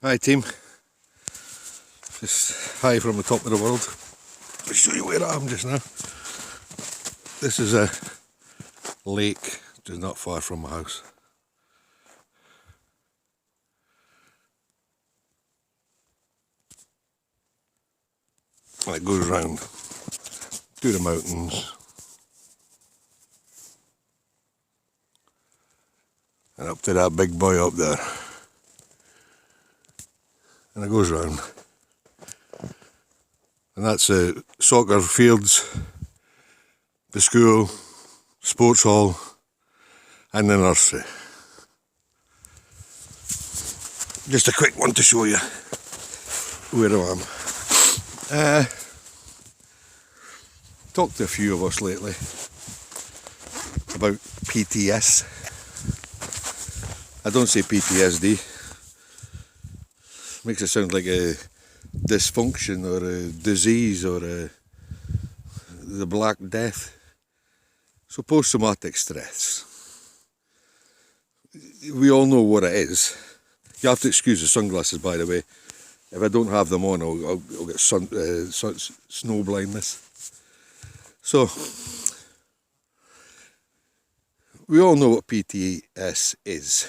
Hi team, just hi from the top of the world. I'll show you where I am just now. This is a lake just not far from my house. And it goes round to the mountains and up to that big boy up there. And it goes round. And that's the soccer fields, the school, sports hall, and the nursery. Just a quick one to show you where I am. Talked to a few of us lately about PTS. I don't say PTSD. Makes it sound like a dysfunction or a disease or the Black Death. So post-traumatic stress. We all know what it is. You have to excuse the sunglasses, by the way. If I don't have them on, I'll get snow blindness. So, we all know what PTS is.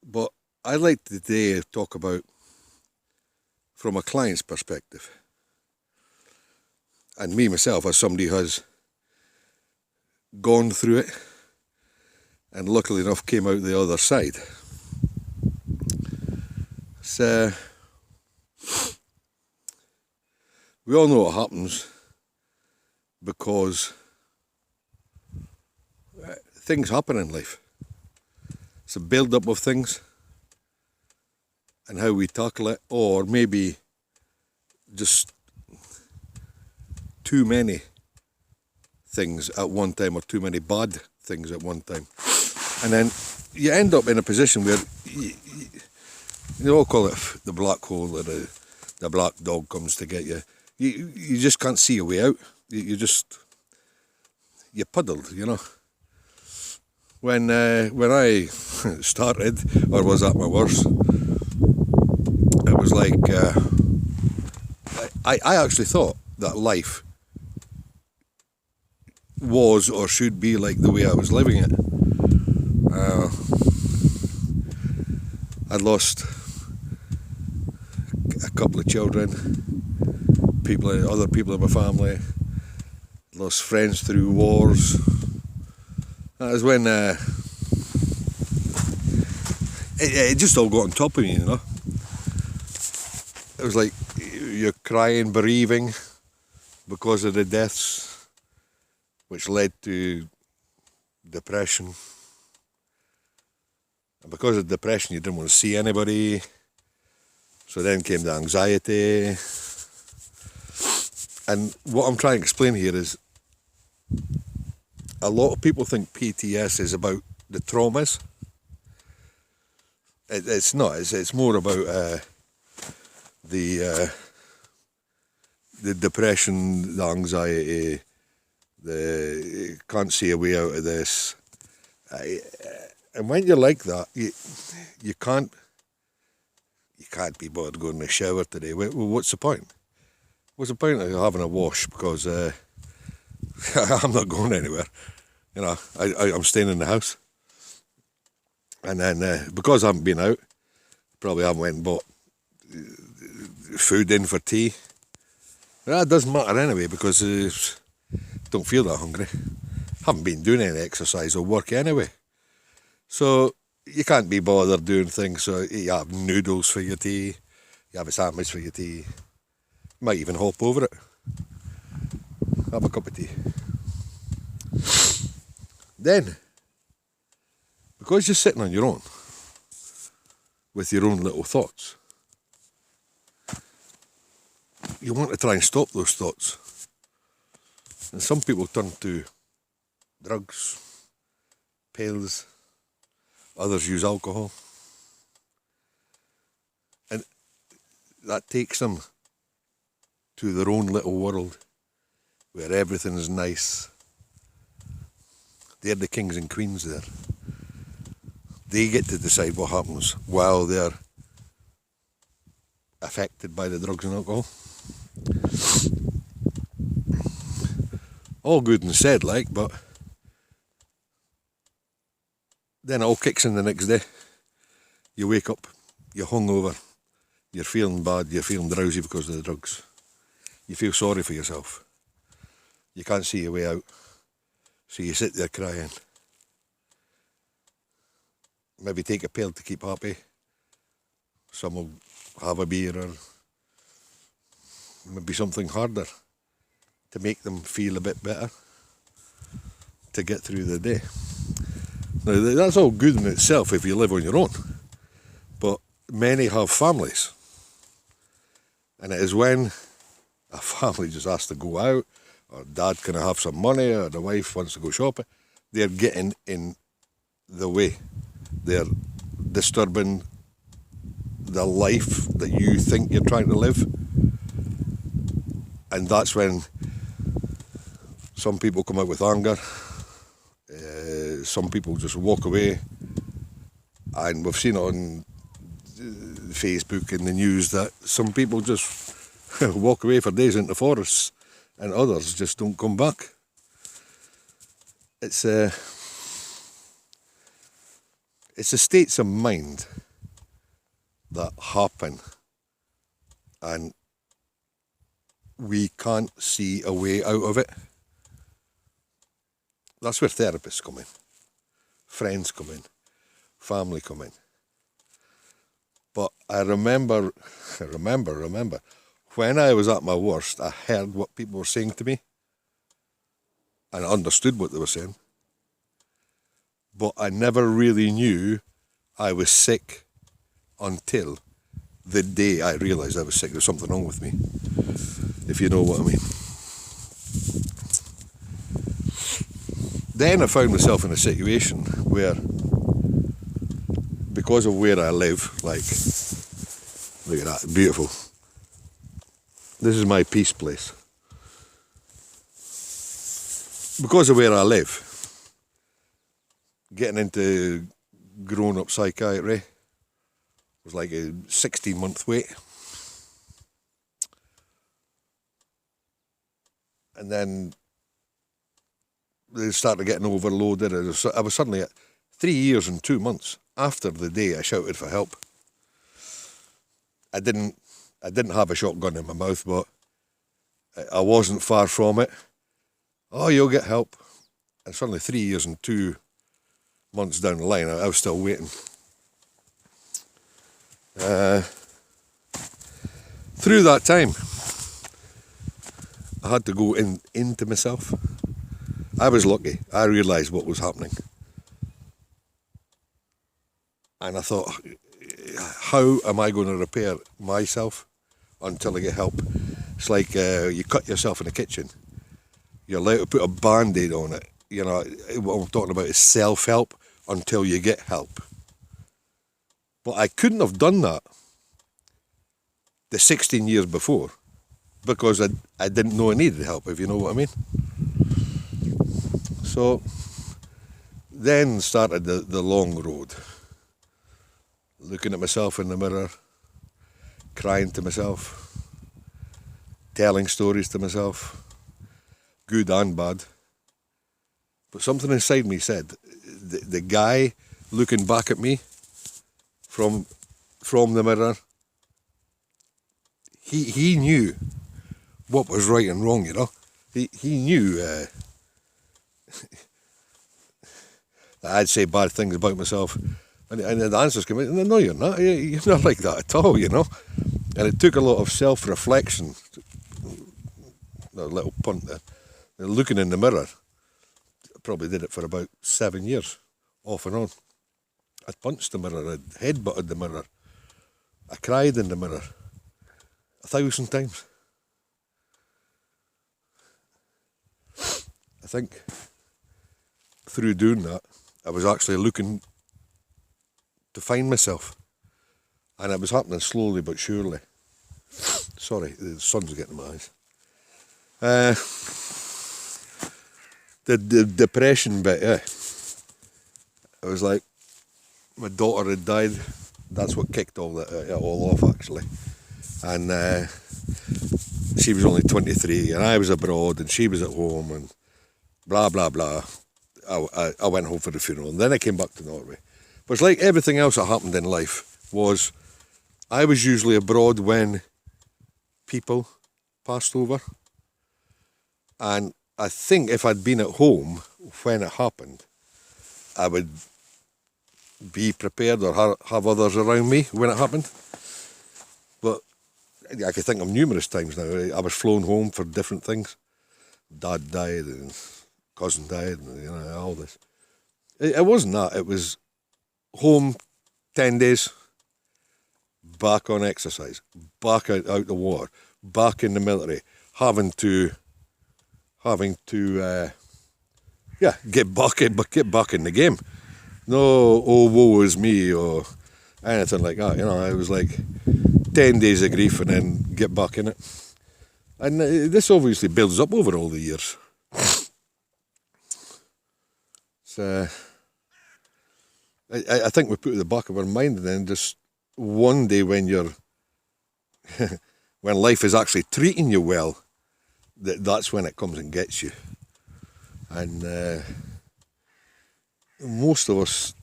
But I'd like today to talk about from a client's perspective. And me myself, as somebody who has gone through it and luckily enough came out the other side. So, we all know what happens because things happen in life. It's a build-up of things and how we tackle it, or maybe just too many things at one time, or too many bad things at one time. And then you end up in a position where you all call it the black hole, or the black dog comes to get you. You just can't see a way out. You're puddled, you know. When I started, or was at my worst, it was like I actually thought that life was or should be like the way I was living it. I'd lost a couple of children, other people in my family, lost friends through wars. That was when it just all got on top of me, you know. It was like you're crying, bereaving because of the deaths, which led to depression. And because of depression, you didn't want to see anybody. So then came the anxiety. And what I'm trying to explain here is a lot of people think PTS is about the traumas. It's not. It's more about the depression, the anxiety, the can't see a way out of this. And when you're like that, you can't be bothered going in the shower today. Well, what's the point? What's the point of having a wash? Because I'm not going anywhere. You know, I'm staying in the house. And then because I haven't been out, probably haven't went and bought food in for tea. But that doesn't matter anyway, because I don't feel that hungry. Haven't been doing any exercise or work anyway. So you can't be bothered doing things. So you have noodles for your tea, you have a sandwich for your tea. You might even hop over it. Have a cup of tea. Then, because you're sitting on your own, with your own little thoughts, you want to try and stop those thoughts. And some people turn to drugs, pills, others use alcohol. And that takes them to their own little world where everything is nice. They're the kings and queens there. they get to decide what happens while they're affected by the drugs and alcohol. All good and said, like, but then it all kicks in the next day. You wake up, you're hungover, you're feeling bad, you're feeling drowsy because of the drugs. You feel sorry for yourself. You can't see your way out. So you sit there crying. Maybe take a pill to keep happy. Some will have a beer or maybe something harder to make them feel a bit better to get through the day. Now that's all good in itself if you live on your own, but many have families, and it is when a family just has to go out, or dad can have some money, or the wife wants to go shopping, they're getting in the way. They're disturbing the life that you think you're trying to live. And that's when some people come out with anger, some people just walk away, and we've seen it on Facebook and the news that some people just walk away for days into forests and others just don't come back. It's the states of mind that happen, and we can't see a way out of it. That's where therapists come in, friends come in, family come in. But I remember, when I was at my worst, I heard what people were saying to me, and I understood what they were saying. But I never really knew I was sick until the day I realised I was sick. There's something wrong with me, if you know what I mean. Then I found myself in a situation where, because of where I live, like, look at that, beautiful. This is my peace place. Because of where I live, getting into grown-up psychiatry was like a 16-month wait. And then they started getting overloaded. I was suddenly at 3 years and 2 months after the day I shouted for help. I didn't have a shotgun in my mouth, but I wasn't far from it. Oh, you'll get help. And suddenly 3 years and 2 months down the line, I was still waiting. Through that time, I had to go into myself. I was lucky. I realised what was happening. And I thought, how am I going to repair myself until I get help? It's like you cut yourself in the kitchen. You're allowed to put a band-aid on it. You know, what I'm talking about is self-help until you get help. But I couldn't have done that the 16 years before because I didn't know I needed help, if you know what I mean. So then started the long road. Looking at myself in the mirror, crying to myself, telling stories to myself, good and bad. But something inside me said, the guy looking back at me from the mirror, he knew what was right and wrong, you know. He knew that I'd say bad things about myself. And the answers came in, no, you're not. You're not like that at all, you know. And it took a lot of self-reflection, a little punt there, looking in the mirror. I probably did it for about 7 years, off and on. I'd punched the mirror, I'd headbutted the mirror, I cried in the mirror 1,000 times. I think through doing that, I was actually looking to find myself, and it was happening slowly but surely. Sorry, the sun's getting in my eyes. The depression bit, yeah. I was like, my daughter had died. That's what kicked it all off, actually. And she was only 23, and I was abroad, and she was at home, and blah, blah, blah. I went home for the funeral, and then I came back to Norway. But it's like everything else that happened in life was I was usually abroad when people passed over. And I think if I'd been at home when it happened, I would be prepared or have others around me when it happened. But I can think of numerous times now. I was flown home for different things. Dad died and cousin died and all this. It wasn't that. It was home 10 days, back on exercise, back out the war, back in the military, having to get back in the game. No, oh, woe is me or anything like that. It was like 10 days of grief and then get back in it. And this obviously builds up over all the years. So I think we put it at the back of our mind, and then just one day when when life is actually treating you well, that's when it comes and gets you. And most of us,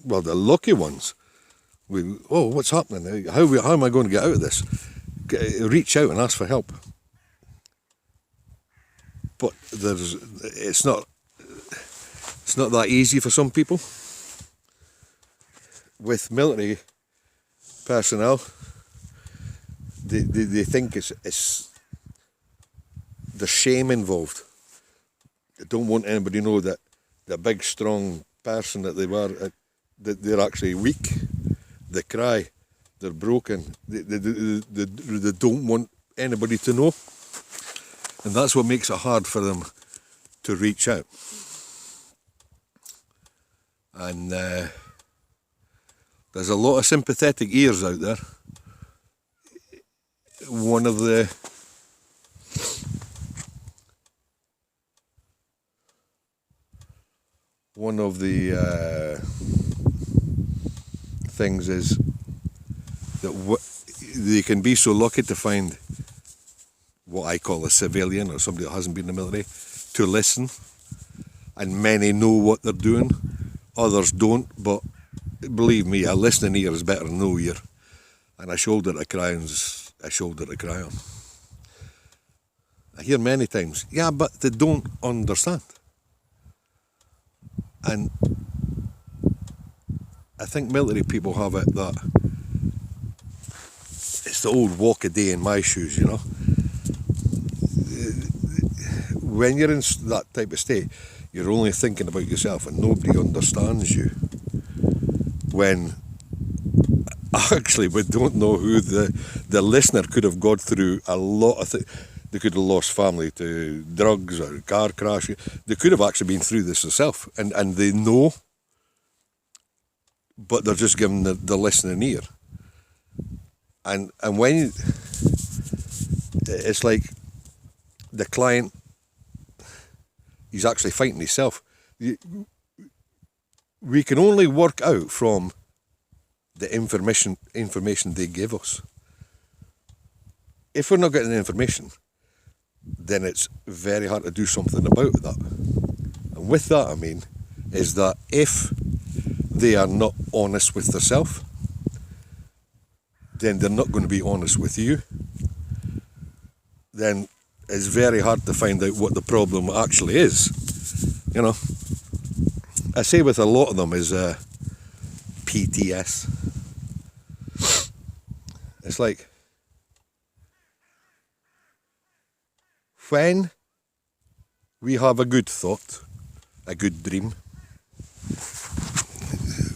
well, the lucky ones, what's happening? How am I going to get out of this? Reach out and ask for help. But it's not that easy for some people. With military personnel, they think it's the shame involved. They don't want anybody to know that the big strong person that they were, that they're actually weak. They cry, they're broken. They don't want anybody to know, and that's what makes it hard for them to reach out. And there's a lot of sympathetic ears out there. One of the things is that they can be so lucky to find what I call a civilian or somebody that hasn't been in the military to listen, and many know what they're doing, others don't. But believe me, a listening ear is better than no ear, and a shoulder to cry on is a shoulder to cry on. I hear many times, yeah, but they don't understand. And I think military people have it that it's the old walk a day in my shoes, When you're in that type of state, you're only thinking about yourself and nobody understands you. When actually we don't know who the listener could have gone through a lot of things. They could have lost family to drugs or car crash. They could have actually been through this themselves, and they know, but they're just given the listening ear. And when it's like the client, he's actually fighting himself. We can only work out from the information they give us. If we're not getting the information, then it's very hard to do something about that. And with that, I mean, is that if they are not honest with themselves, then they're not going to be honest with you. Then it's very hard to find out what the problem actually is. I say with a lot of them is PTS. It's like, when we have a good thought, a good dream,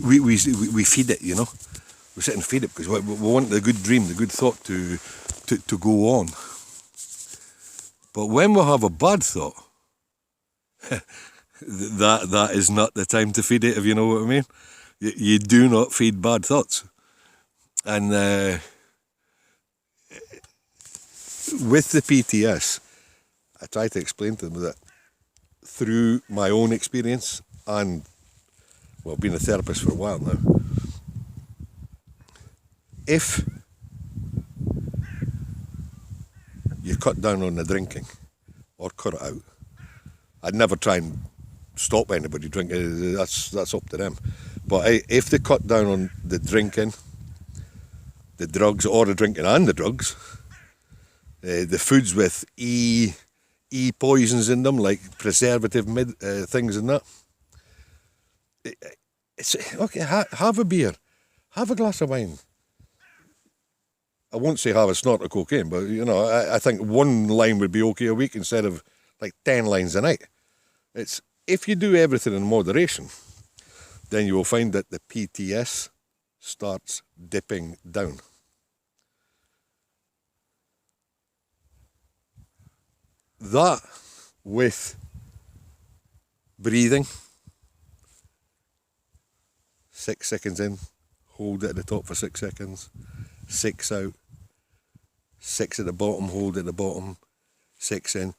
we feed it, We sit and feed it because we want the good dream, the good thought to go on. But when we have a bad thought, that is not the time to feed it, if you know what I mean. You do not feed bad thoughts. And with the PTS, I try to explain to them that through my own experience and well, I've been a therapist for a while now. If you cut down on the drinking or cut it out, I'd never try and stop anybody drinking. That's up to them. But if they cut down on the drinking, the drugs, or the drinking and the drugs, the foods with E poisons in them, like preservative things and that. It's okay. Have a beer, have a glass of wine. I won't say have a snort of cocaine, but I think one line would be okay a week instead of like 10 lines a night. It's if you do everything in moderation, then you will find that the PTS starts dipping down. That with breathing, 6 seconds in, hold it at the top for 6 seconds, 6 out, 6 at the bottom, hold it at the bottom, 6 in.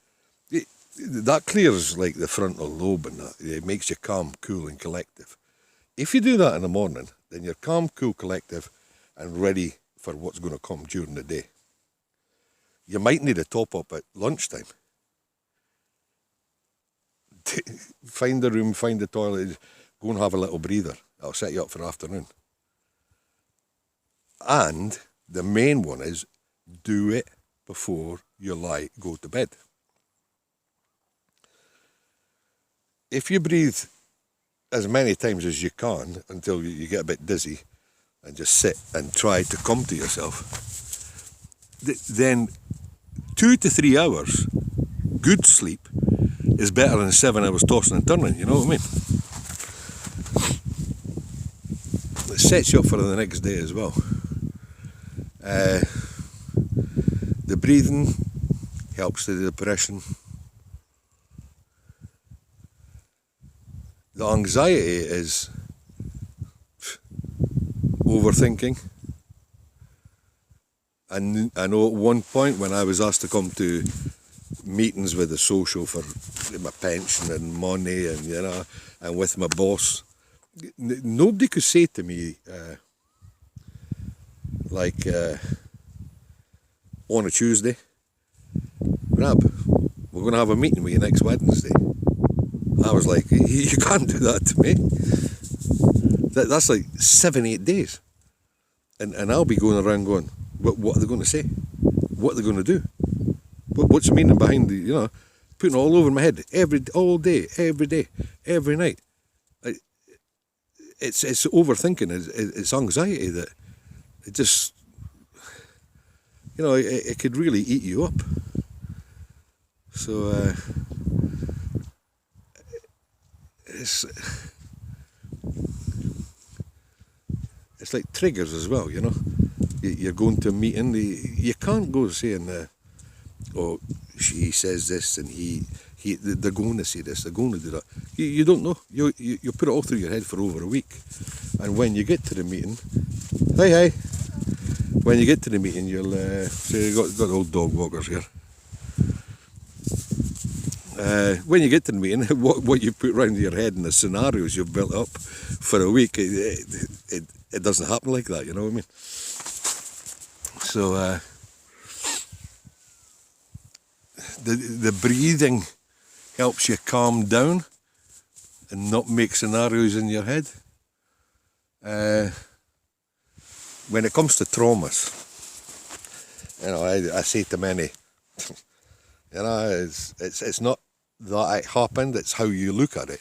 That clears like the frontal lobe and that. It makes you calm, cool and collective. If you do that in the morning, then you're calm, cool, collective and ready for what's going to come during the day. You might need a top up at lunchtime. Find the room, find the toilet, go and have a little breather. I'll set you up for afternoon. And the main one is do it before you go to bed. If you breathe as many times as you can until you get a bit dizzy and just sit and try to come to yourself, then 2 to 3 hours good sleep is better than 7 hours tossing and turning, you know what I mean? It sets you up for the next day as well. The breathing helps the depression. The anxiety is overthinking. And I know at one point when I was asked to come to meetings with the social for my pension and money and with my boss, nobody could say to me on a Tuesday, Rab, we're going to have a meeting with you next Wednesday. I was like, you can't do that to me. That's like 7-8 days. And I'll be going around going, what are they going to say? What are they going to do? What's the meaning behind putting it all over my head all day, every night? It's overthinking, it's anxiety that it just, it could really eat you up. So it's like triggers as well, You're going to a meeting, you can't go saying, she says this and they're going to say this, they're going to do that. You don't know. You put it all through your head for over a week. And when you get to the meeting, hi. When you get to the meeting, you'll say, you've got old dog walkers here. When you get to the meeting, what you put around your head and the scenarios you've built up for a week, it doesn't happen like that, you know what I mean? So the breathing helps you calm down and not make scenarios in your head. When it comes to traumas, I say to many, it's not that it happened, it's how you look at it.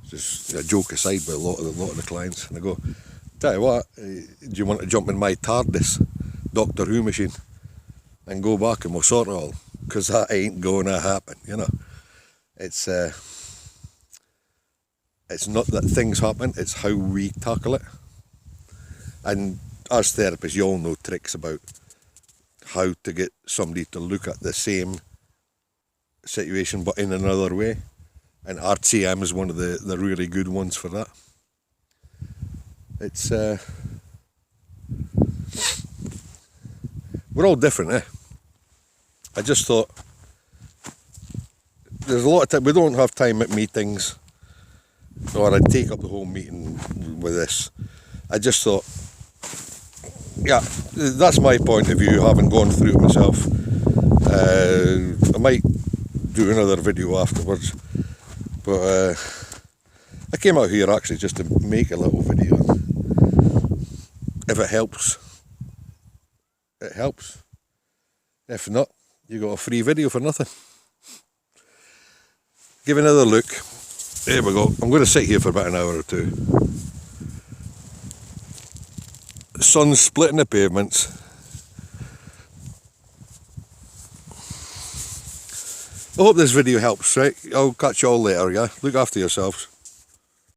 Just a joke aside with a lot of the clients, and I go, tell you what, do you want to jump in my TARDIS, Doctor Who machine, and go back and we'll sort it all? Because that ain't going to happen, It's not that things happen, it's how we tackle it. And as therapists, you all know tricks about how to get somebody to look at the same situation but in another way. And RTM is one of the really good ones for that. It's we're all different, I just thought, there's a lot of time, we don't have time at meetings, or I'd take up the whole meeting with this. I just thought, yeah, that's my point of view, having gone through it myself. I might do another video afterwards, but I came out here actually just to make a little video. If it helps, it helps. If not, you got a free video for nothing. Give another look. There we go. I'm going to sit here for about an hour or two. The sun's splitting the pavements. I hope this video helps, right? I'll catch you all later, yeah? Look after yourselves.